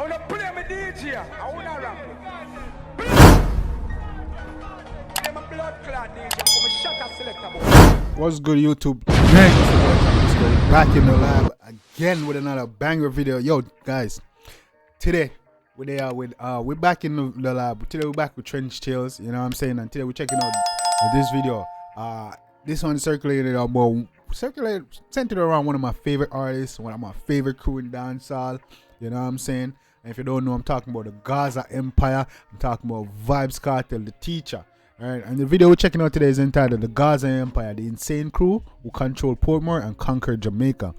wanna play my DJ. I wanna rap it. Play my blood clot DJ. I'm a shot selector boy. What's good, YouTube? Jambisco back in the lab again with another banger video. Yo, guys, today we're back in the lab. Today we're back with Trench Tales. You know what I'm saying? And today we're checking out this video. This one circulated centered around one of my favorite artists, one of my favorite crew in dancehall. You know what I'm saying? And if you don't know, I'm talking about the Gaza Empire. I'm talking about Vybz Kartel, the teacher. Alright, and the video we're checking out today is entitled The Gaza Empire, the insane crew who controlled Portmore and conquered Jamaica.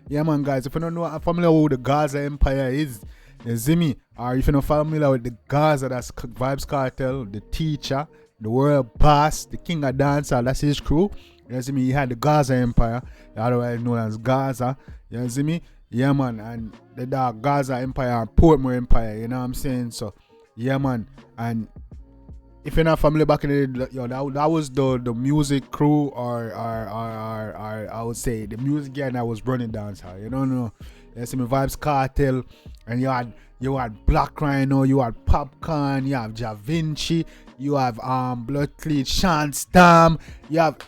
Yeah, man, guys, if you don't know, I'm familiar with who the Gaza Empire is, you see me? Or if you're not familiar with the Gaza, that's Vybz Kartel, the teacher, the world boss, the king of dancehall, that's his crew. You see me? He had the Gaza Empire, otherwise known as Gaza. You see me? Yeah, man, and the Gaza Empire and Portmore Empire, you know what I'm saying? So, yeah, man, and if you're not familiar back in the day, yo, that was the music crew, or I would say the music gang that was running dancehall. You know, you see me, Vybz Kartel, and you had Black Rhino, you had Popcorn, you have Ja Vinci, you have Blood Cleat, Sean Stam, you have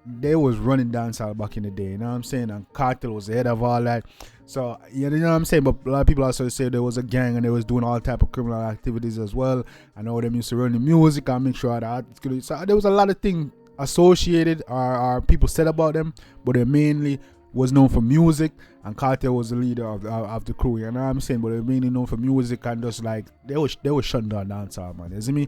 they was running dancehall back in the day. You know what I'm saying? And Kartel was the head of all that. So you know what I'm saying, but a lot of people also say there was a gang and they was doing all type of criminal activities as well. I know them used to run the music and make sure that it's good. So there was a lot of things associated or people said about them, but they mainly was known for music, and Kartel was the leader of the crew. You know what I'm saying? But they mainly known for music, and just like they were shutting down dancehall, man. You see me?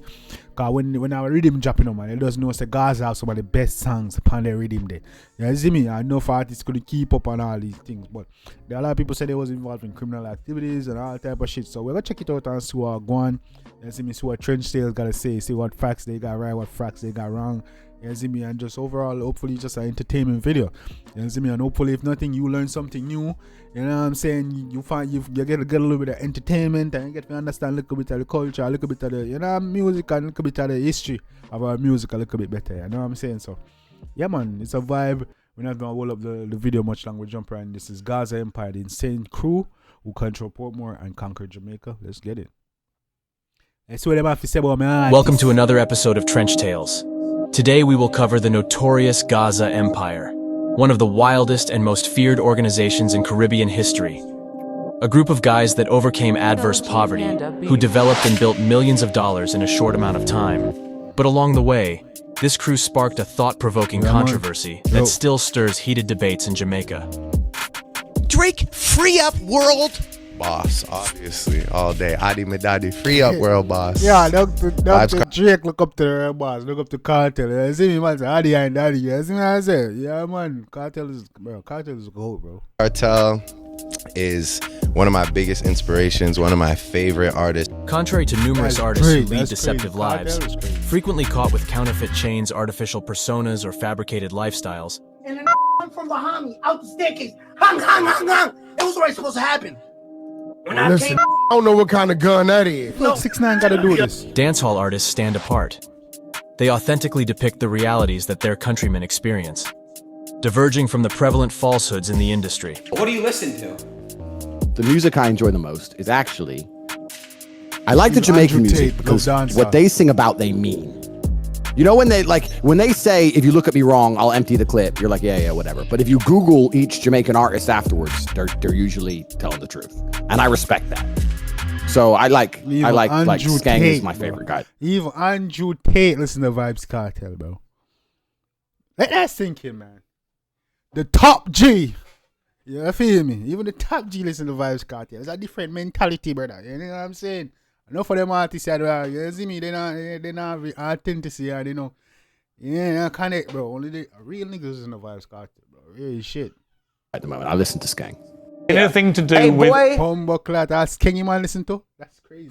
Cause when I rhythm dropping on, man, they just know say Gaza have some of the best songs upon their rhythm there. You see me? I know for artists could keep up on all these things, but there are a lot of people say they was involved in criminal activities and all type of shit. So we're gonna check it out and see what go on. You see me? See what Trench Tales gotta say. See what facts they got right, what facts they got wrong. You see me? And just overall, hopefully, just an entertainment video. You see me? And hopefully, if nothing, you learn something new. You know what I'm saying? You find you get a little bit of entertainment, and you get to understand a little bit of the culture, a little bit of the music, and a little bit of the history of our music a little bit better. You know what I'm saying? So yeah, man, it's a vibe. We're not gonna hold up the video much longer. We jump around. This is Gaza Empire, the insane crew who control Portmore and conquer Jamaica. Let's get it. Welcome to another episode of Trench Tales. Today we will cover the notorious Gaza Empire, one of the wildest and most feared organizations in Caribbean history. A group of guys that overcame adverse poverty, who developed and built millions of dollars in a short amount of time. But along the way, this crew sparked a thought-provoking controversy that still stirs heated debates in Jamaica. Drake, free up world! Boss, obviously, all day. Adi my daddy, free up world boss. Yeah, Dr. Drake look up to the boss, look up to Kartel. You see me, man, say Adi and daddy. You see me, I say, yeah, man, Kartel is a goat, bro. Kartel is one of my biggest inspirations, one of my favorite artists. Contrary to numerous artists who lead deceptive lives, frequently caught with counterfeit chains, artificial personas, or fabricated lifestyles. And then I'm from behind me, out the staircase, hung. It was already supposed to happen. Listen, I don't know what kind of gun that is. Look, 6ix9ine gotta do this. Dancehall artists stand apart. They authentically depict the realities that their countrymen experience, diverging from the prevalent falsehoods in the industry. What do you listen to? The music I enjoy the most is actually, I like the Jamaican music because what they sing about, they mean. You know, when they say, if you look at me wrong, I'll empty the clip, you're like, yeah, whatever. But if you Google each Jamaican artist afterwards, they're usually telling the truth. And I respect that. So I like Skang is my favorite guy. Even Andrew Tate listen to Vybz Kartel, bro. Let that sink in, man. The top G. You feel me? Even the top G listen to Vybz Kartel. It's a different mentality, brother. You know what I'm saying? Enough of them artists, you see me, they not authenticity, they know. Yeah, connect, bro. Only the real niggas listen to Vybz Kartel, bro. Real shit. At the moment, I listen to Skang. Anything to do with Humbleclat, that's Skang you man listen to? That's crazy.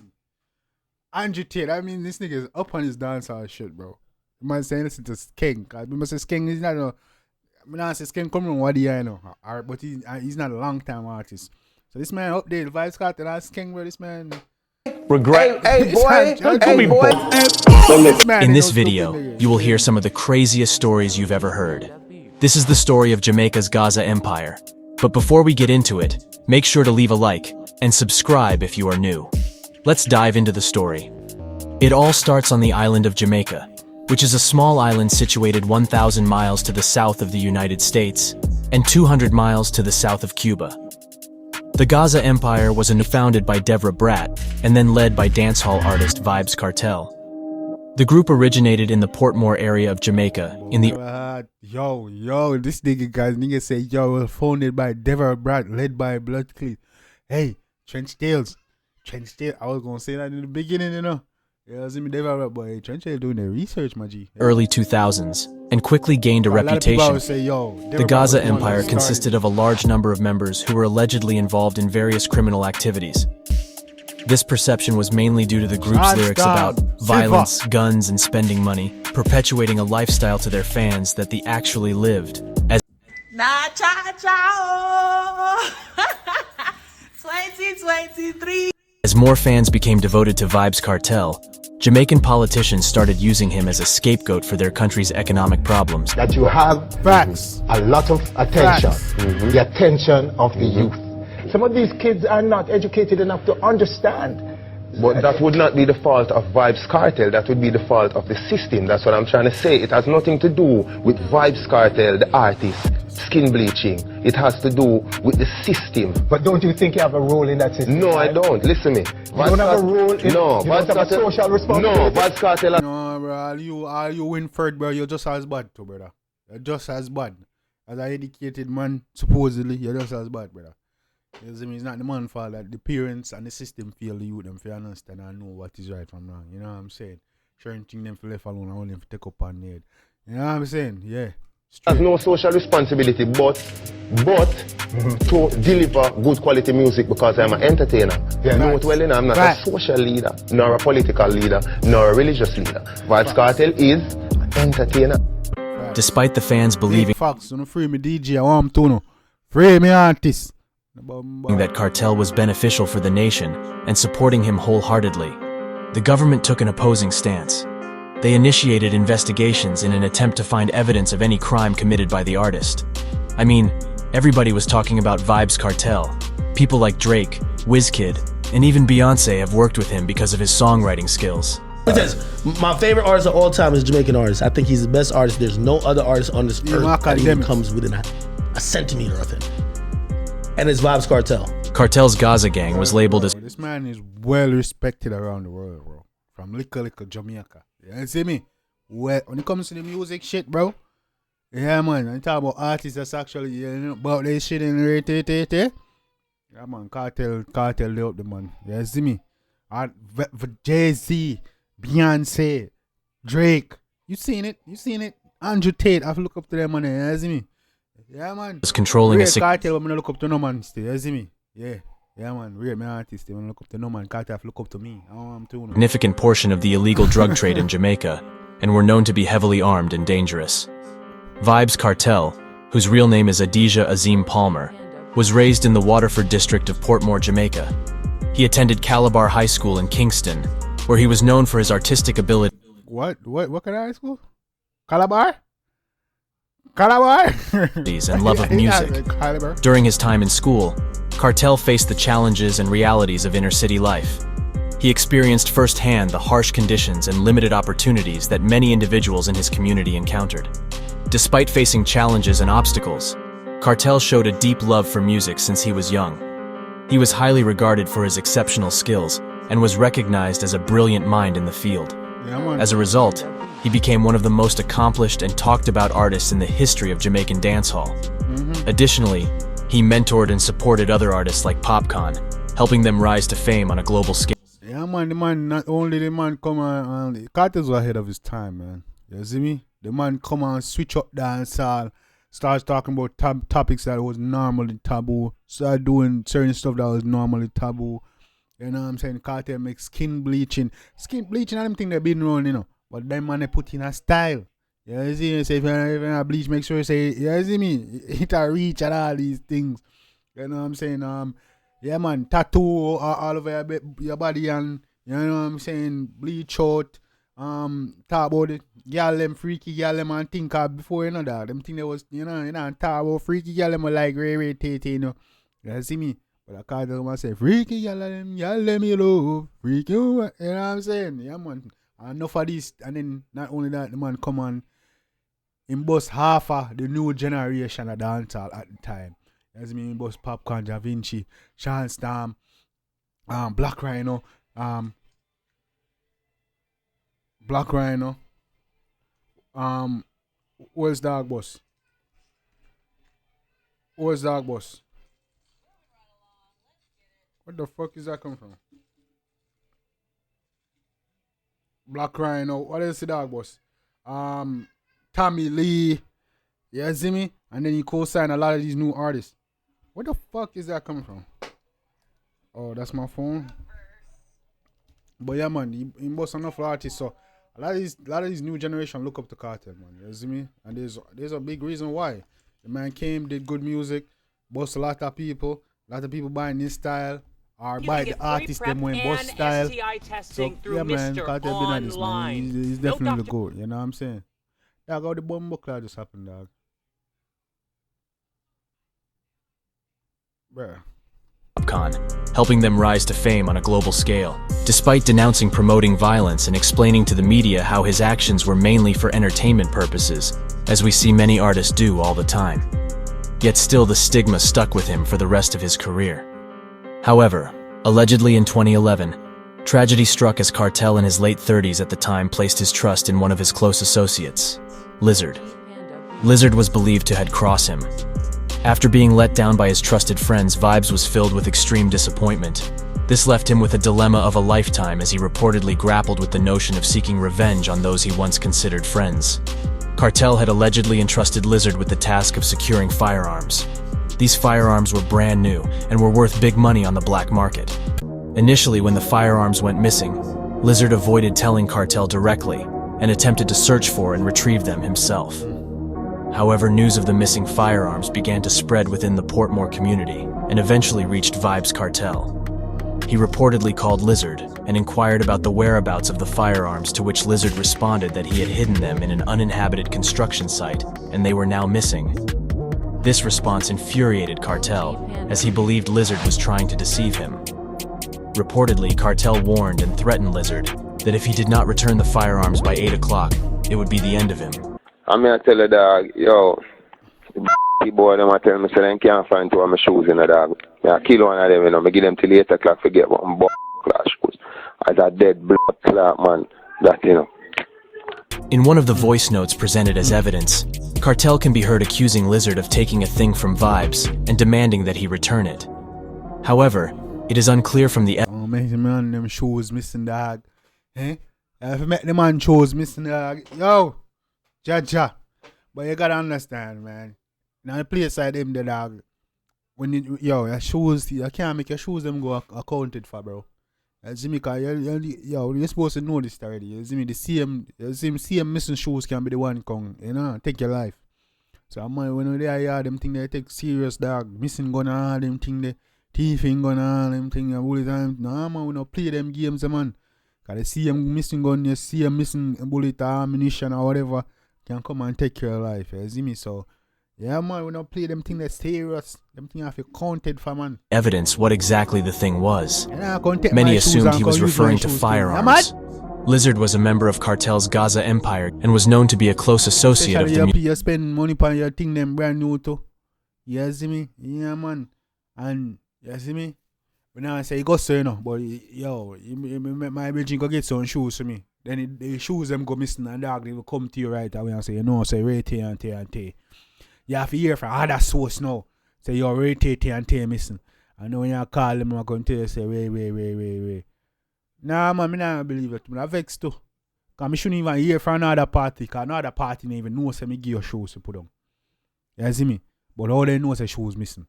Andrew Tate, I mean, this nigga is up on his dancehall shit, bro. You might say listen to Skang. I must say Skang is not I say Skang come from what I know. But he's not a long time artist. So this man up there, Vybz Kartel, that's Skang, bro. This man. regret. Hey, boy. In this video, you will hear some of the craziest stories you've ever heard. This is the story of Jamaica's Gaza Empire. But before we get into it, make sure to leave a like, and subscribe if you are new. Let's dive into the story. It all starts on the island of Jamaica, which is a small island situated 1,000 miles to the south of the United States and 200 miles to the south of Cuba. The Gaza Empire was founded by Devra Bratt and then led by dancehall artist Vybz Kartel. The group originated in the Portmore area of Jamaica in the this nigga say, yo, founded by Devra Bratt, led by Blood Clean. Hey, Trench Tales. I was gonna say that in the beginning, you know. Yeah, I was in Devra Bratt, but hey, Trench Tales doing their research, my G. early 2000s and quickly gained a reputation. The Gaza Empire consisted of a large number of members who were allegedly involved in various criminal activities. This perception was mainly due to the group's lyrics about violence, guns, and spending money, perpetuating a lifestyle to their fans that they actually lived. As 2023. As more fans became devoted to Vybz Kartel, Jamaican politicians started using him as a scapegoat for their country's economic problems. That you have Facts. a lot of attention, the attention of the youth. Some of these kids are not educated enough to understand. But that would not be the fault of Vybz Kartel, that would be the fault of the system. That's what I'm trying to say. It has nothing to do with Vybz Kartel, the artist, skin bleaching. It has to do with the system. But don't you think you have a role in that system? No, I don't. Listen to me. You don't have a role in Vybz Kartel. Social responsibility. No, Vybz Kartel. No, bro, all you Winford, bro, you're just as bad too, brother. You're just as bad. As an educated man, supposedly, you're just as bad, brother. You know, it's not the man's fault that the parents and the system feel the youth them for understand and know what is right from wrong. You know what I'm saying? Certain things them for left alone and only them for take up on head. You know what I'm saying? Yeah. Has no social responsibility but to deliver good quality music because I'm an entertainer. Yeah, know it well enough, I'm not a social leader, nor a political leader, nor a religious leader. Vybz Kartel is an entertainer. Despite the fans believing Fox, don't free me DJ, I want to know. Free me artist. that Kartel was beneficial for the nation and supporting him wholeheartedly, the government took an opposing stance. They initiated investigations in an attempt to find evidence of any crime committed by the artist. I mean, everybody was talking about Vybz Kartel. People like Drake, Wizkid, and even Beyonce have worked with him because of his songwriting skills. My favorite artist of all time is Jamaican artist. I think he's the best artist. There's no other artist on this earth that even comes within a centimeter of him. And it's Vybz Kartel. Kartel's Gaza gang was labeled as... This man is well respected around the world, bro. From little Jamaica. You see me? Well, when it comes to the music shit, bro. Yeah, man. I talk about artists that's actually, you know, about this shit in the yeah, man. Kartel lay up the man. You see me? Jay-Z, Beyonce, Drake. You seen it? Andrew Tate. I have to look up to them, man. You see me? Yeah, man. Was controlling a Kartel, I'm gonna look up to no man still. You see me? Yeah, man. Real my artist. I'm gonna look up to no man. Kartel have to look up to me. significant portion of the illegal drug trade in Jamaica, and were known to be heavily armed and dangerous. Vybz Kartel, whose real name is Adidja Azim Palmer, was raised in the Waterford district of Portmore, Jamaica. He attended Calabar High School in Kingston, where he was known for his artistic ability. What kind of high school? Calabar? And love of music. During his time in school, Kartel faced the challenges and realities of inner-city life. He experienced firsthand the harsh conditions and limited opportunities that many individuals in his community encountered. Despite facing challenges and obstacles, Kartel showed a deep love for music since he was young. He was highly regarded for his exceptional skills and was recognized as a brilliant mind in the field. As a result, he became one of the most accomplished and talked about artists in the history of Jamaican dancehall. Additionally, he mentored and supported other artists like Popcaan, helping them rise to fame on a global scale. Yeah, man, the man, not only the man come on, Kartel's ahead of his time, man. You see me? The man come on, switch up dancehall, starts talking about topics that was normally taboo, start doing certain stuff that was normally taboo. You know what I'm saying? Kartel makes skin bleaching. Skin bleaching, I don't think they've been around, you know. But them man, they put in a style. You see me? Say if you bleach, make sure you say, you see me? It a reach and all these things. You know what I'm saying? Yeah, man, tattoo all over your body and, you know what I'm saying? Bleach out. Talk about it. Girl them freaky girl them and think of before, you know that. Them think they was, talk about freaky girl them like Ray Tate, you know. You see me? But I can't tell them, say, freaky, y'all let me love. Freaky, you know what I'm saying? Yeah, man. And enough of this, and then not only that, the man come on, him bust half of the new generation of dancehall at the time. As me, him bust Popcorn, Da Vinci, Sean Storm, Black Rhino, where's Dog Boss? Where's Dog Boss? What the fuck is that coming from? Black Rhino. What is the Dog Boss? Tommy Lee. You see me? And then he co-signed a lot of these new artists. Where the fuck is that coming from? Oh, that's my phone. But yeah, man, he bust enough artists. So a lot of these new generation look up to Cartel, man. You see me? And there's a big reason why. The man came, did good music, bust a lot of people buying his style. Or buy the artist them when bust style. So yeah, man, Cartel been at this, man. He's definitely good. You know what I'm saying? Dog, how the bomb cloud just happened, dog. Bruh. Khan, helping them rise to fame on a global scale, despite denouncing promoting violence and explaining to the media how his actions were mainly for entertainment purposes, as we see many artists do all the time. Yet still the stigma stuck with him for the rest of his career. However, allegedly in 2011, tragedy struck as Cartel in his late 30s at the time placed his trust in one of his close associates, Lizard. Lizard was believed to had crossed him. After being let down by his trusted friends, Vibes was filled with extreme disappointment. This left him with a dilemma of a lifetime as he reportedly grappled with the notion of seeking revenge on those he once considered friends. Cartel had allegedly entrusted Lizard with the task of securing firearms. These firearms were brand new and were worth big money on the black market. Initially, when the firearms went missing, Lizard avoided telling Cartel directly and attempted to search for and retrieve them himself. However, news of the missing firearms began to spread within the Portmore community and eventually reached Vibes Cartel. He reportedly called Lizard and inquired about the whereabouts of the firearms, to which Lizard responded that he had hidden them in an uninhabited construction site and they were now missing. This response infuriated Cartel, as he believed Lizard was trying to deceive him. Reportedly, Cartel warned and threatened Lizard that if he did not return the firearms by 8 o'clock, it would be the end of him. I'm going to tell the dog, yo, the boy, them tell me, so they can't find two of my shoes in the dog. I kill one of them, you know, I give them till 8 o'clock to get one class shoes. As a dead blood clot, man, that, you know. In one of the voice notes presented as evidence, Cartel can be heard accusing Lizard of taking a thing from Vibes and demanding that he return it. However, it is unclear from the oh, man, them shoes missing, dog. Eh? If you make the man shoes missing, dog, yo, Jaja. But you gotta understand, man. Now the place side them, the dog. When you, your shoes, you can't make your shoes them go accounted for, bro. You see me, cause you're supposed to know this already. You see me, the same missing shoes can be the one come, you know, take your life. So I'm when they are them thing they take serious, dog. Missing gun on them thing, the thieving gun on them thing all the time. No man, we don't play them games, man. Cause they see them missing gun, you see them missing bullet or ammunition or whatever, can come and take your life. You see me, so. Yeah, man, we don't play them things that serious. Them things have to counted for, man. Evidence what exactly the thing was. Many assumed he was referring to firearms. Lizard was a member of Cartel's Gaza empire and was known to be a close associate of the you spend money on your thing them brand new too. You see me? Yeah, man. And you see me? When I say you go so, you know, but yo, my bridging go get some shoes for me. Then the shoes them go missing and dog, they will come to you right away and say, you know, say right here and here and here. You have to hear from other source now. Say you're rated and T missing. I know when you call them, I'm going to tell you, say, wait. Nah, man, I don't believe it. I'm vexed too. Because I shouldn't even hear from another party. Because another party don't even know, say, me give you shoes to put on. You see me? But all they know is shoes missing.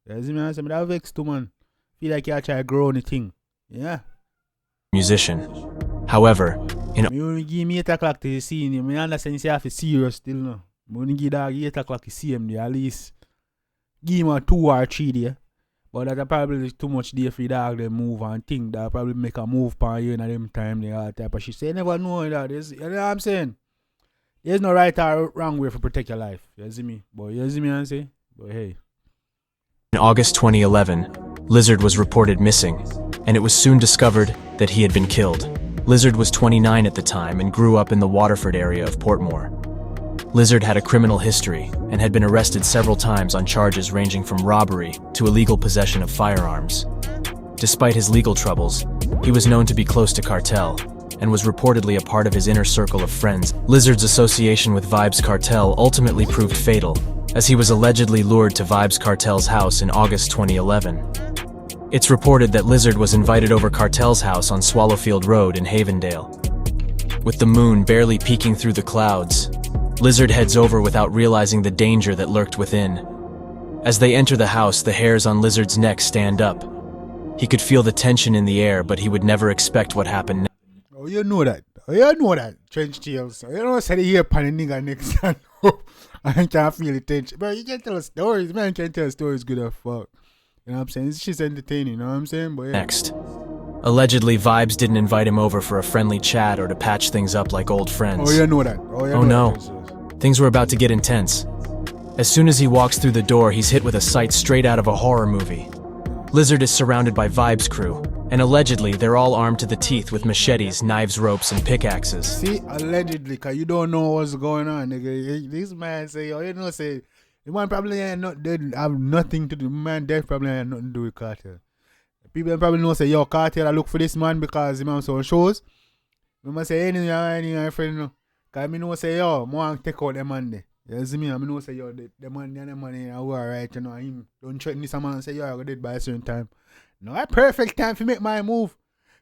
You see me? I say, I'm vexed too, man. Feel like you try to grow on the thing. Yeah. Musician. However, you only give me 8 o'clock to see him. I understand you have to serious still now. I only give dog 8 o'clock to see him there. At least give him a 2 or 3 day. But that's probably too much day for the dog to move and think that probably make a move per year in them time. They all type of shit. Say, you never know that. You know what I'm saying? There's no right or wrong way to protect your life. You see me? But you see me and say? But hey. In August 2011, Lizard was reported missing, and it was soon discovered that he had been killed. Lizard was 29 at the time and grew up in the Waterford area of Portmore. Lizard had a criminal history and had been arrested several times on charges ranging from robbery to illegal possession of firearms. Despite his legal troubles, he was known to be close to Cartel and was reportedly a part of his inner circle of friends. Lizard's association with Vybz Kartel ultimately proved fatal, as he was allegedly lured to Vybz Kartel's house in August 2011. It's reported that Lizard was invited over Kartel's house on Swallowfield Road in Havendale. With the moon barely peeking through the clouds, Lizard heads over without realizing the danger that lurked within. As they enter the house, the hairs on Lizard's neck stand up. He could feel the tension in the air, but he would never expect what happened next. Oh, you know that. Oh, you know that. Trench Tales. You know, say the ear pan the nigga next time. I can't feel the tension. Bro, you can tell stories. Man can tell stories good as fuck. You know what I'm saying? It's just entertaining, you know what I'm saying? But yeah. Next. Allegedly, Vybz didn't invite him over for a friendly chat or to patch things up like old friends. Oh, you know that. Oh no. Things were about to get intense. As soon as he walks through the door, he's hit with a sight straight out of a horror movie. Lizard is surrounded by Vybz crew, and allegedly, they're all armed to the teeth with machetes, knives, ropes, and pickaxes. See, allegedly, because you don't know what's going on, nigga. This man say, oh, you know, say, the man probably ain't not dead, have nothing to do. The man dead probably ain't nothing to do with Cartel. People probably know, say, yo, Cartel, I look for this man because he man some shows. We must say, any friend, no. Because I know, say, yo, I want to take out the man there. You see me? I know, say, yo, the man, who are right, you know, him don't threaten this man and say, yo, I got dead by a certain time. No, a perfect time to make my move.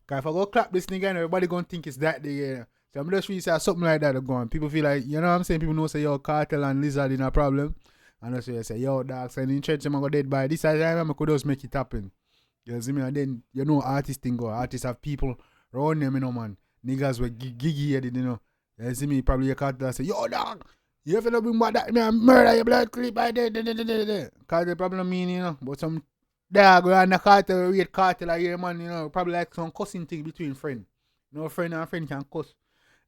Because if I go clap this nigga, everybody going to think it's that day, yeah. So I'm just really say something like that going. People feel like, you know what I'm saying? People know, say, yo, Cartel and Lizard in a problem. And that's why I say, yo, dogs, and in church, I'm going to go dead by this time, I could just make it happen. You see me? And then, you know, artists thing go. Artists have people around them, you know, man. Niggas were giggy headed, you know. You see me? Probably a Cartel say, yo, dog, you ever know about that, man, murder your blood clip by there. Cartel probably mean, you know, but some dog around the Cartel, read Cartel here, man, you know, probably like some cussing thing between friends. No friend and friend can cuss.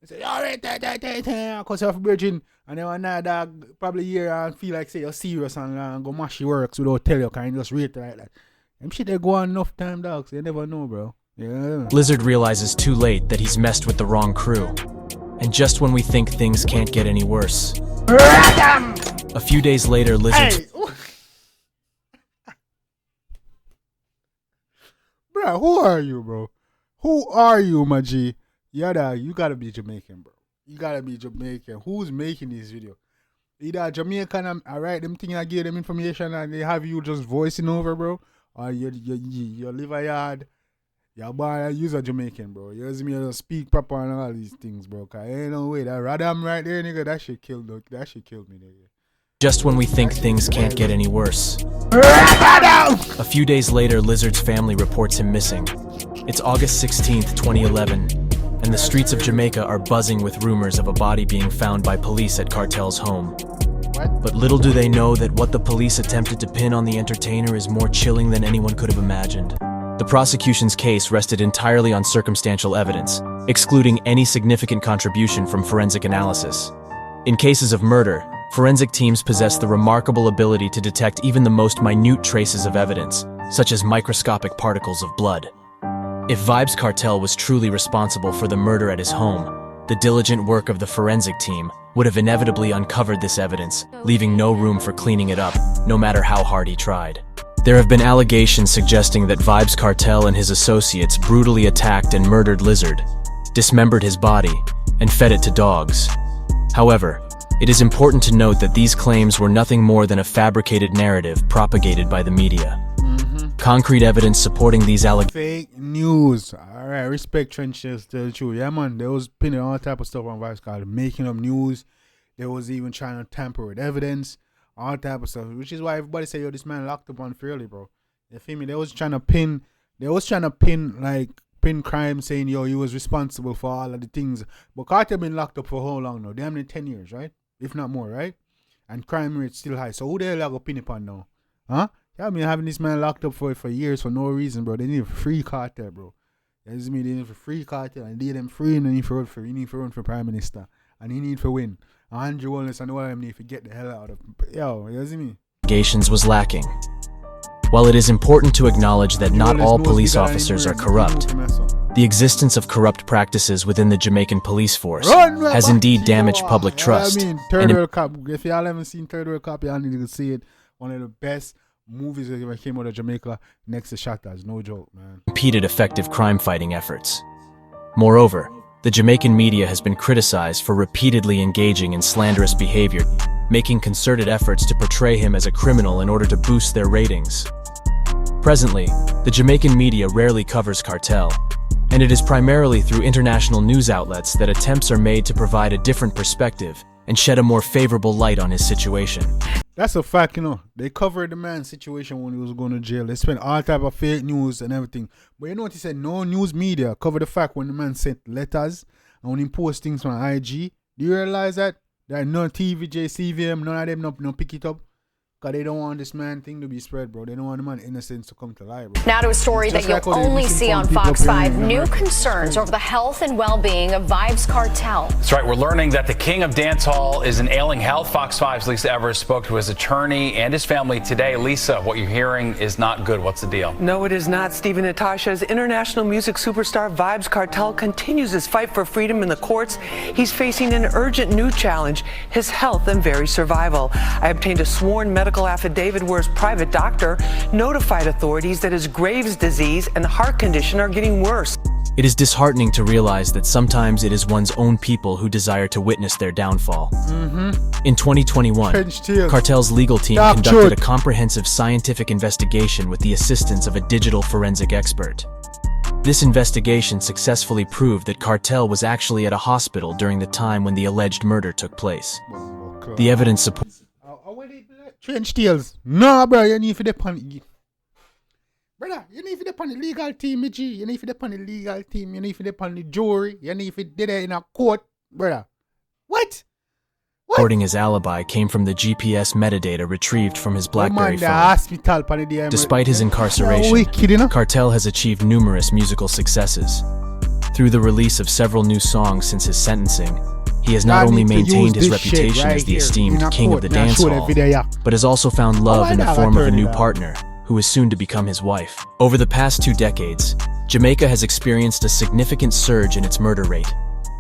They say, yo, right, cuss off virgin. And then another dog probably hear and feel like, say, you're serious and go mash your works without tell you, kind of just rate like that. Them shit they go on enough time, dog, so you never know, bro. Yeah. Lizard realizes too late that he's messed with the wrong crew. And just when we think things can't get any worse, a few days later, Lizard... Hey. Bro, who are you, bro? Who are you, my G? Yeah, you gotta be Jamaican, bro. You gotta be Jamaican. Who's making this video? Either Jamaican, I write them thing, I give them information, and they have you just voicing over, bro. Or you live a yard. Your boy use a Jamaican, bro. You see me, I speak proper and all these things, bro. Cause ain't no way that Radam right there, nigga, that shit killed me, nigga. Just when we think things can't get any worse. A few days later, Lizard's family reports him missing. It's August 16th, 2011, and the streets of Jamaica are buzzing with rumors of a body being found by police at Cartel's home. But little do they know that what the police attempted to pin on the entertainer is more chilling than anyone could have imagined. The prosecution's case rested entirely on circumstantial evidence, excluding any significant contribution from forensic analysis. In cases of murder, forensic teams possess the remarkable ability to detect even the most minute traces of evidence, such as microscopic particles of blood. If Vybz Kartel was truly responsible for the murder at his home, the diligent work of the forensic team would have inevitably uncovered this evidence, leaving no room for cleaning it up, no matter how hard he tried. There have been allegations suggesting that Vybz Kartel and his associates brutally attacked and murdered Lizard, dismembered his body, and fed it to dogs. However, it is important to note that these claims were nothing more than a fabricated narrative propagated by the media. Concrete evidence supporting these allegations. Fake news. Alright, respect trenches to the truth. Yeah, man, they was pinning all type of stuff on Vybz Kartel, making up news. They was even trying to tamper with evidence. All type of stuff, which is why everybody say, yo, this man locked up unfairly, bro. You feel me? They was trying to pin crime, saying, yo, he was responsible for all of the things. But Cartel been locked up for how long now? Damn near 10 years, right? If not more, right? And crime rate still high. So who the hell are going to pin it on now? Huh? Yeah, I mean, having this man locked up for years for no reason, bro. They need a free Cartel, bro. You see me? They need a free Cartel, and they them free, and he need to run for prime minister, and he need to win. Andrew Wallace and all of them need to get the hell out of. Yo, you see me? Allegations was lacking. While it is important to acknowledge that not all police officers are corrupt, the existence of corrupt practices within the Jamaican police force has indeed damaged public trust. I mean, Third World Cop, if y'all haven't seen Third World Cop, y'all need to see it. One of the best movies that ever came out of Jamaica, next to Shatters, no joke, man. Impeded effective crime-fighting efforts. Moreover, the Jamaican media has been criticized for repeatedly engaging in slanderous behavior, making concerted efforts to portray him as a criminal in order to boost their ratings. Presently, the Jamaican media rarely covers Cartel, and it is primarily through international news outlets that attempts are made to provide a different perspective and shed a more favorable light on his situation. That's a fact, you know. They covered the man's situation when he was going to jail. They spent all type of fake news and everything. But you know what he said? No news media covered the fact when the man sent letters and when he post things on IG. Do you realize that? That no TVJ, CVM, none of them no pick it up. Because they don't want this man thing to be spread, bro. They don't want the man innocence to come to light, bro. Now to a story that you'll only see on Fox 5. New concerns over the health and well-being of Vybz Cartel. That's right. We're learning that the king of dancehall is in ailing health. Fox 5's Lisa Evers spoke to his attorney and his family today. Lisa, what you're hearing is not good. What's the deal? No, it is not, Stephen. Natasha's international music superstar Vybz Cartel continues his fight for freedom in the courts. He's facing an urgent new challenge, his health and very survival. I obtained a sworn medical affidavit where his private doctor notified authorities that his Graves' disease and heart condition are getting worse. It is disheartening to realize that sometimes it is one's own people who desire to witness their downfall. In 2021, Cartel's legal team conducted a comprehensive scientific investigation with the assistance of a digital forensic expert. This investigation successfully proved that Cartel was actually at a hospital during the time when the alleged murder took place. The evidence supports Trench tails. No, bro, you need to depend on it. Brother, you need to depend on the legal team, G. You need to depend on the legal team. You need to depend on the jury. You need to do that in a court, brother. What? Reporting his alibi came from the GPS metadata retrieved from his BlackBerry phone. Despite his incarceration, Cartel has achieved numerous musical successes. Through the release of several new songs since his sentencing, he has not only maintained his reputation as the esteemed king of the dancehall, but has also found love in the form of a new partner, who is soon to become his wife. Over the past 2 decades, Jamaica has experienced a significant surge in its murder rate,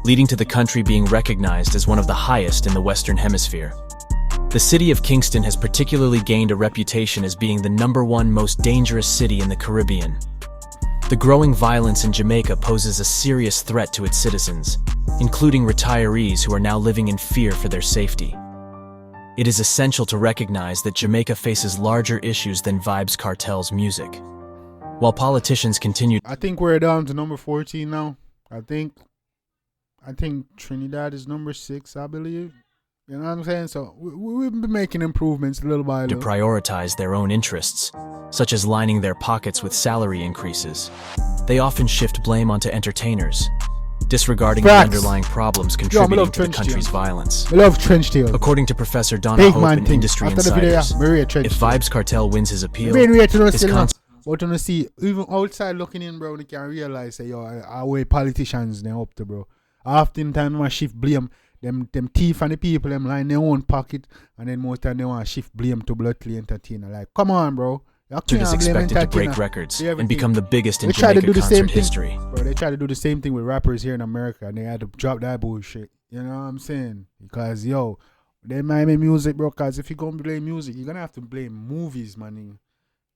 leading to the country being recognized as one of the highest in the Western Hemisphere. The city of Kingston has particularly gained a reputation as being the #1 most dangerous city in the Caribbean. The growing violence in Jamaica poses a serious threat to its citizens, including retirees who are now living in fear for their safety. It is essential to recognize that Jamaica faces larger issues than Vybz Cartel's music. While politicians continue... I think we're down to number 14 now. I think Trinidad is number 6, I believe. You know what I'm saying? So we've been making improvements little by little. To prioritize their own interests, such as lining their pockets with salary increases. They often shift blame onto entertainers, disregarding the underlying problems contributing to the country's violence. I love trench tail. According to Professor Donna Hope and industry insiders, if Vybz Cartel wins his appeal, but to see, even outside looking in, bro, they can realize, say, yo, our way politicians, they up to, bro. Oftentimes, I shift blame. Them thief and the people, them line their own pocket, and then most time they want to shift blame to Bloodly Entertainer. Like, come on, bro. It is expected to break records and become the biggest in Jamaica concert history. Bro, they try to do the same thing with rappers here in America, and they had to drop that bullshit. You know what I'm saying? Because, yo, they might make music, bro, because if you're going to blame music, you're going to have to blame movies, man.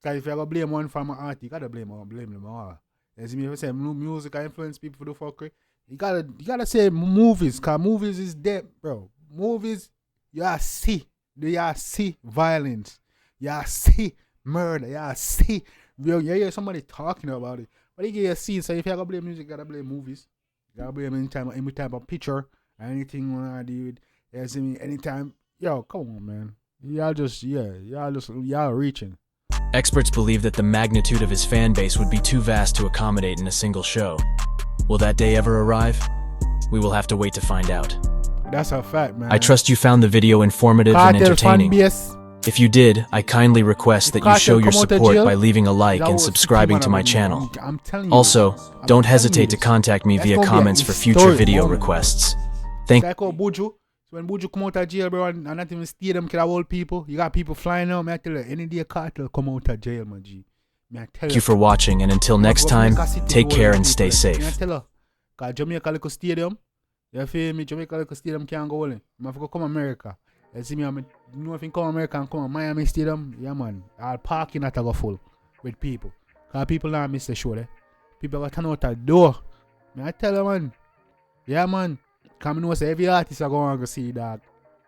Because if you're going to blame one from an artist, you got to blame them all. You see me? If I say music, I influence people for the fuckery. You gotta say movies, cause movies is dead, bro. Movies, you see violence, you see murder, you see, you hear somebody talking about it. But you get see, so if you gotta blame music, you gotta blame movies. You gotta blame any type of picture or anything when I do it. You see me? Anytime, yo, come on, man. Y'all reaching. Experts believe that the magnitude of his fan base would be too vast to accommodate in a single show. Will that day ever arrive? We will have to wait to find out. That's a fact, man. I trust you found the video informative and entertaining. If you did, I kindly request that you show your support by leaving a like and subscribing to my channel. Also, don't hesitate to contact me via comments for future video requests. Thank you. So when Buju come out of jail, bro, and not even stadium can have old people, you got people flying out, man, I tell you, any day Cartel come out of jail, my G. Thank you for watching, and until next time, take care and stay safe. I tell you, because Jamaica like a stadium, you feel me? Jamaica like a stadium can't go in. I have to come America. You see me, I know if you come America and come Miami Stadium, yeah, man, I'll parking at go full with people. Because people now miss the show, eh? People got to turn out the door. I tell you, man. Yeah, man. Because I know every artist are going to see that.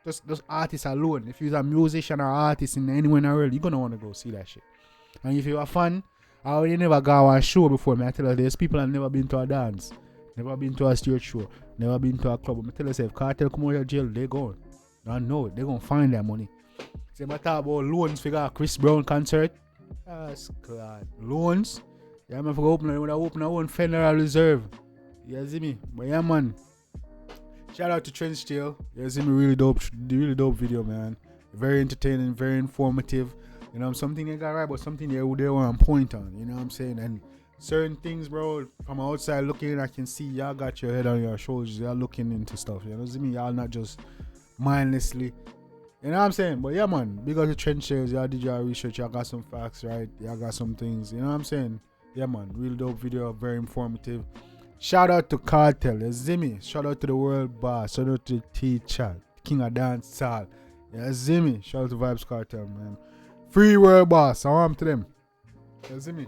Just artists alone. If you're a musician or artist in anywhere in the world, you're going to want to go see that shit. And if you're a fan, or you never go on a show before, man, I tell you, there's people that never been to a dance, never been to a stage show, never been to a club. I tell you, if Cartel come out of jail, they gone. I know they're going to find their money. Say, I talk about loans for a Chris Brown concert. That's God. Loans? Yeah, man, for open our own Federal Reserve. You see me? But yeah, man. Shout out to Trench Tale. You see me? Really dope video, man. Very entertaining, very informative. You know, something they got right, but something they want to point on. You know what I'm saying? And certain things, bro, from outside looking, I can see y'all got your head on your shoulders. Y'all looking into stuff. You know what I mean? Y'all not just mindlessly. You know what I'm saying? But yeah, man, big up to Trench Tales. Y'all did your research. Y'all got some facts, right? Y'all got some things. You know what I'm saying? Yeah, man, real dope video, very informative. Shout out to Cartel, you see me? Shout out to the world boss. Shout out to the teacher, king of dance hall. You see me? Shout out to Vibes Cartel, man. Free world boss, I want to them. You see me?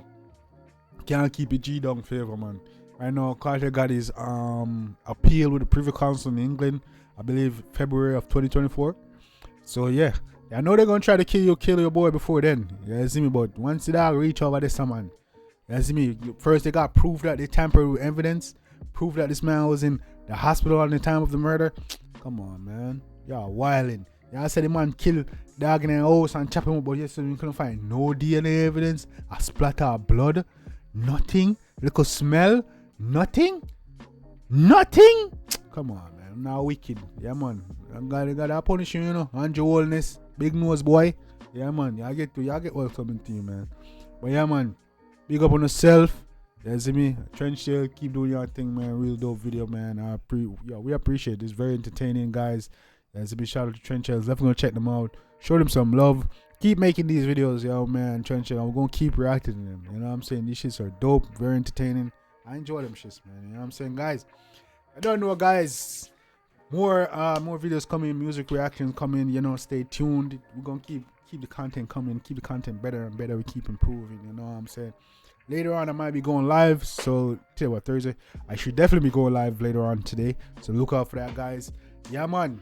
Can't keep it G down favor, man. Right now, Cartel got his appeal with the Privy Council in England, I believe February of 2024. So yeah, I know they're gonna try to kill your boy before then. You see me? But once they reach over this, man. You see me? First they got proof that they tampered with evidence, proof that this man was in the hospital at the time of the murder. Come on, man. Y'all wilding. Y'all said the man killed dog in the house and chop him up, but yesterday you couldn't find no DNA evidence, a splatter of blood, nothing, little smell, nothing. Come on, man. Now wicked. Yeah, man. They gotta punish you, you know. Andrew Wellness, big nose boy. Yeah, man. Y'all get welcome into you, man. But yeah, man. Big up on yourself. You see me? Trench Tale, keep doing your thing, man. Real dope video, man. We appreciate it. It's very entertaining, guys. You see me? Shout out to Trench Tale. Definitely gonna check them out. Show them some love. Keep making these videos, yo, man. Trench Tale. I'm gonna keep reacting to them. You know what I'm saying? These shits are dope, very entertaining. I enjoy them shits, man. You know what I'm saying, guys? I don't know, guys. More videos coming, music reactions coming. You know, stay tuned. We're gonna keep the content coming, keep the content better and better. We keep improving. You know what I'm saying? Later on, I might be going live. So, tell you what, Thursday, I should definitely be going live later on today. So, look out for that, guys. Yeah, man.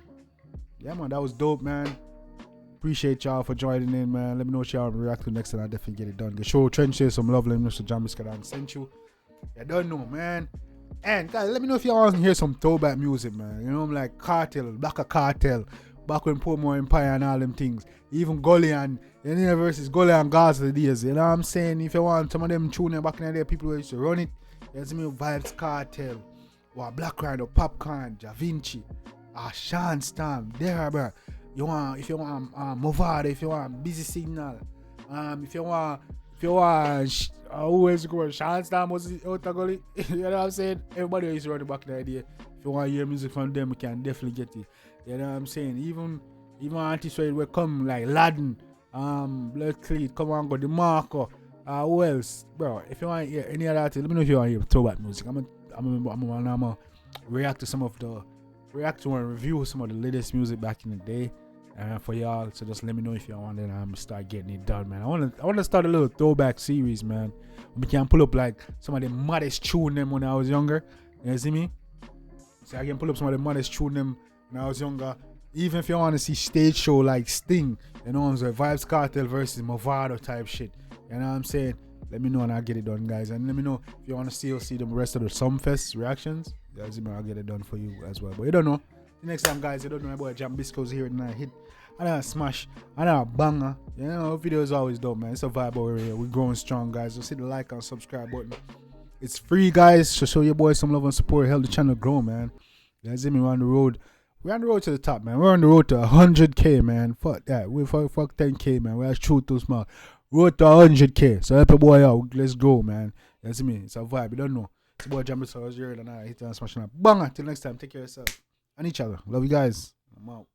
That was dope, man. Appreciate y'all for joining in, man. Let me know what y'all react to next time. I'll definitely get it done. The show Trench Tale, some love. Let me know so Jambisco sent you. I don't know, man. And, guys, let me know if y'all want to hear some throwback music, man. You know, I'm like Cartel, Black Cartel. Back when Portmore Empire and all them things. Even Gully and versus Gully and Gaza the days. You know what I'm saying? If you want some of them tuning back in the day, people who used to run it. You see me? Vibes Cartel. Or Black Rider, Popcorn, Da Vinci. Sean Storm. There, bro. If you want Movada, if you want Busy Signal. If you want who is going? Sean Storm was out of Gully. You know what I'm saying? Everybody used to run it back in the day. If you want to hear music from them, you can definitely get it. You know what I'm saying? Even artists will come like Laden, Blood Cleat, come on, go the Marco, who else, bro? If you want to hear any other artist, let me know if you want to hear throwback music. I'm gonna react to and review some of the latest music back in the day, for y'all. So just let me know if y'all want to start getting it done, man. I want to start a little throwback series, man. We can pull up like some of the maddest tune them when I was younger. You see me? So I can pull up some of the maddest tune them when I was younger. Even if you want to see stage show like Sting, you know what I'm saying? Vibes Cartel versus Movado type shit. You know what I'm saying? Let me know and I'll get it done, guys. And let me know if you want to see the rest of the Sumfest reactions. Guys, I'll get it done for you as well. But you don't know. The next time, guys, you don't know about Jambisco's here and I hit. I smash. I banger. You know, video is always dope, man. It's a vibe over here. We're growing strong, guys. So hit the like and subscribe button. It's free, guys. So show your boys some love and support. Help the channel grow, man. You guys see me? We're on the road. We're on the road to the top, man. We're on the road to 100K, man. Fuck that. We fuck 10K, man. We're truth too small. Road to 100K. So help your boy out. Let's go, man. You see me? It's a vibe. You don't know. It's about Jambisco. I was here and I hit and smashing up. Banger. Till next time. Take care of yourself and each other. Love you guys. I'm out.